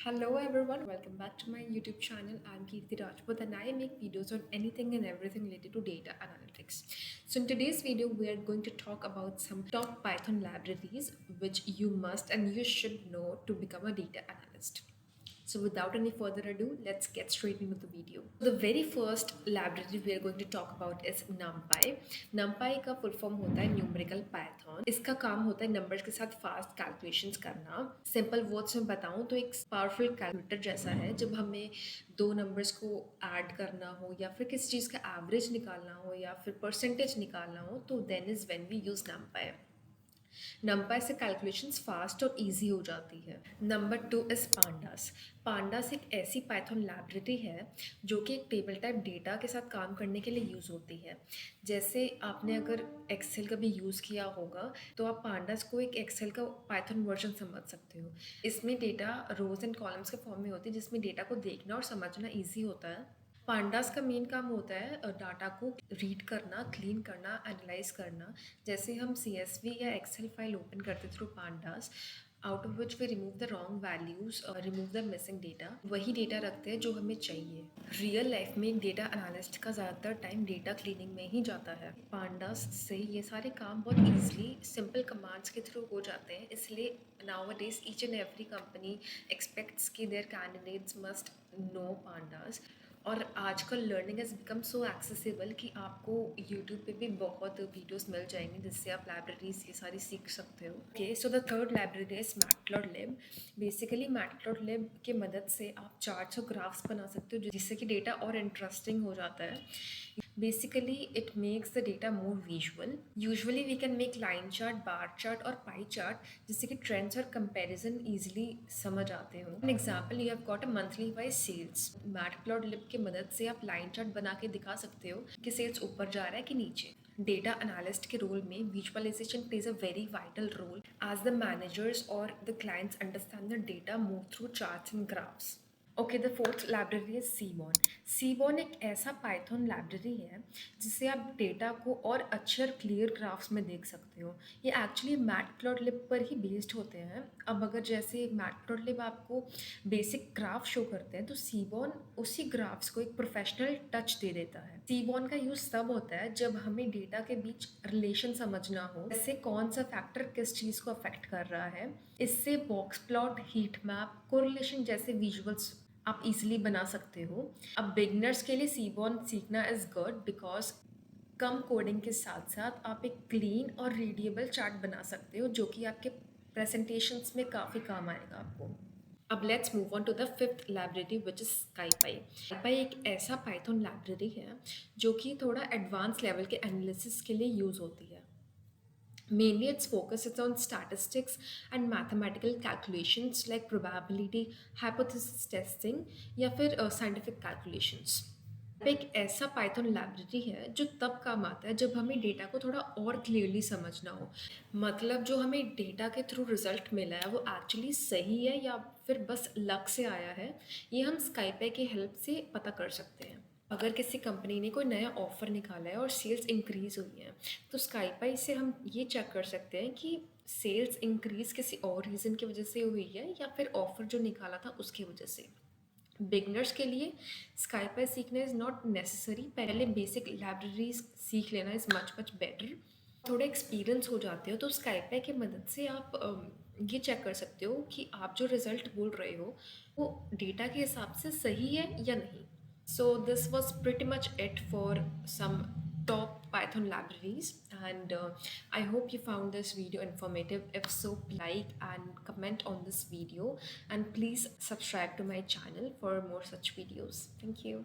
Hello everyone, welcome back to my YouTube channel. I'm Kirti Rajput and I make videos on anything and everything related to data analytics. So in today's video, we are going to talk about some top Python libraries which you must and you should know to become a data analyst. So without any further ado, let's get straight into the video. The very first library we are going to talk about is NumPy. NumPy का full form होता है numerical Python. इसका काम होता है numbers के साथ fast calculations करना. सिंपल वर्ड्स में बताऊं तो एक पावरफुल कैलकुलेटर जैसा है. जब हमें दो नंबर्स को ऐड करना हो या फिर किसी चीज़ का एवरेज निकालना हो या फिर परसेंटेज निकालना हो तो then is when we use NumPy. NumPy से कैलकुलेशंस फास्ट और इजी हो जाती है. Number 2 is pandas. पांडास एक ऐसी पाइथन लाइब्रेरी है जो कि एक टेबल टाइप डेटा के साथ काम करने के लिए यूज़ होती है. जैसे आपने अगर एक्सेल का भी यूज़ किया होगा तो आप पांडास को एक एक्सेल का पाइथन वर्जन समझ सकते हो. इसमें डेटा रोज एंड कॉलम्स के फॉर्म में होती है जिसमें डेटा को देखना और समझना ईजी होता है. पांडास का मेन काम होता है डाटा को रीड करना, क्लीन करना, एनालाइज करना. जैसे हम CSV या एक्सेल फाइल ओपन करते through pandas, out of which we remove the wrong values और रिमूव द मिसिंग डेटा, वही डेटा रखते हैं जो हमें चाहिए. रियल लाइफ में एक डेटा एनालिस्ट का ज़्यादातर टाइम डेटा क्लीनिंग में ही जाता है. पांडास से ये सारे काम बहुत ईजिली सिंपल कमांड्स के थ्रू हो जाते हैं. इसलिए nowadays each and every company expects कि their candidates must know pandas. और आजकल learning has become so accessible कि आपको यूट्यूब पे भी बहुत वीडियोस मिल जाएंगे जिससे आप लाइब्रेरीज ये सारी सीख सकते हो. Okay, so the third library is matplotlib. Basically matplotlib के मदद से आप चार्ट्स और ग्राफ्स बना सकते हो जिससे कि डेटा और इंटरेस्टिंग हो जाता है. Basically, it makes the data more visual. Usually, we can make line chart, bar chart और pie chart जिससे कि trends और comparison easily समझ आते हो. An example, you have got a monthly wise sales. Matplotlib की मदद से आप line chart बना के दिखा सकते हो कि sales ऊपर जा रहा है कि नीचे. Data analyst के रोल में visualization plays a very vital role as the managers or the clients understand the data more through charts and graphs. Okay, the fourth library है सीबॉन. सीबॉन एक ऐसा पाइथन लाइब्रेरी है जिससे आप डेटा को और अच्छे और क्लियर ग्राफ्स में देख सकते हो. ये एक्चुअली मैटप्लॉटलिब पर ही बेस्ड होते हैं. अब अगर जैसे मैटप्लॉटलिब आपको बेसिक ग्राफ शो करते हैं तो सीबॉन उसी ग्राफ्स को एक प्रोफेशनल टच दे देता है. सीबॉन का यूज़ तब होता है जब हमें डेटा के बीच रिलेशन समझना हो, जैसे कौन सा फैक्टर किस चीज़ को अफेक्ट कर रहा है. इससे box plot, heat map, correlation जैसे विजुअल्स आप इजीली बना सकते हो. अब बिगनर्स के लिए सीबॉन सीखना is good because come coding के साथ साथ आप एक क्लीन और रीडेबल चार्ट बना सकते हो जो कि आपके प्रेजेंटेशंस में काफ़ी काम आएगा आपको. अब let's move on to the fifth library which is SciPy. SciPy एक ऐसा पाइथन लाइब्रेरी है जो कि थोड़ा एडवांस लेवल के एनालिसिस के लिए यूज़ होती है. Mainly, its focus is on statistics and mathematical calculations like probability, hypothesis testing या फिर scientific calculations. एक ऐसा पाइथन लाइब्रेरी है जो तब काम आता है जब हमें डेटा को थोड़ा और क्लियरली समझना हो. मतलब जो हमें डेटा के थ्रू रिजल्ट मिला है वो एक्चुअली सही है या फिर बस लक से आया है, ये हम स्काईपे की हेल्प से पता कर सकते हैं. अगर किसी कंपनी ने कोई नया ऑफ़र निकाला है और सेल्स इंक्रीज़ हुई है तो स्काईपाई से हम ये चेक कर सकते हैं कि सेल्स इंक्रीज़ किसी और रीज़न की वजह से हुई है या फिर ऑफ़र जो निकाला था उसकी वजह से. बिगनर्स के लिए स्काईपाई सीखना इज़ नॉट नेसेसरी. पहले बेसिक लाइब्रेरीज सीख लेना इज़ मच मच बेटर. थोड़ा एक्सपीरियंस हो जाते हो तो स्काईपाई की मदद से आप ये चेक कर सकते हो कि आप जो रिज़ल्ट बोल रहे हो वो डेटा के हिसाब से सही है या नहीं. So this was pretty much it for some top Python libraries, and I hope you found this video informative. If so, like and comment on this video, and please subscribe to my channel for more such videos. Thank you.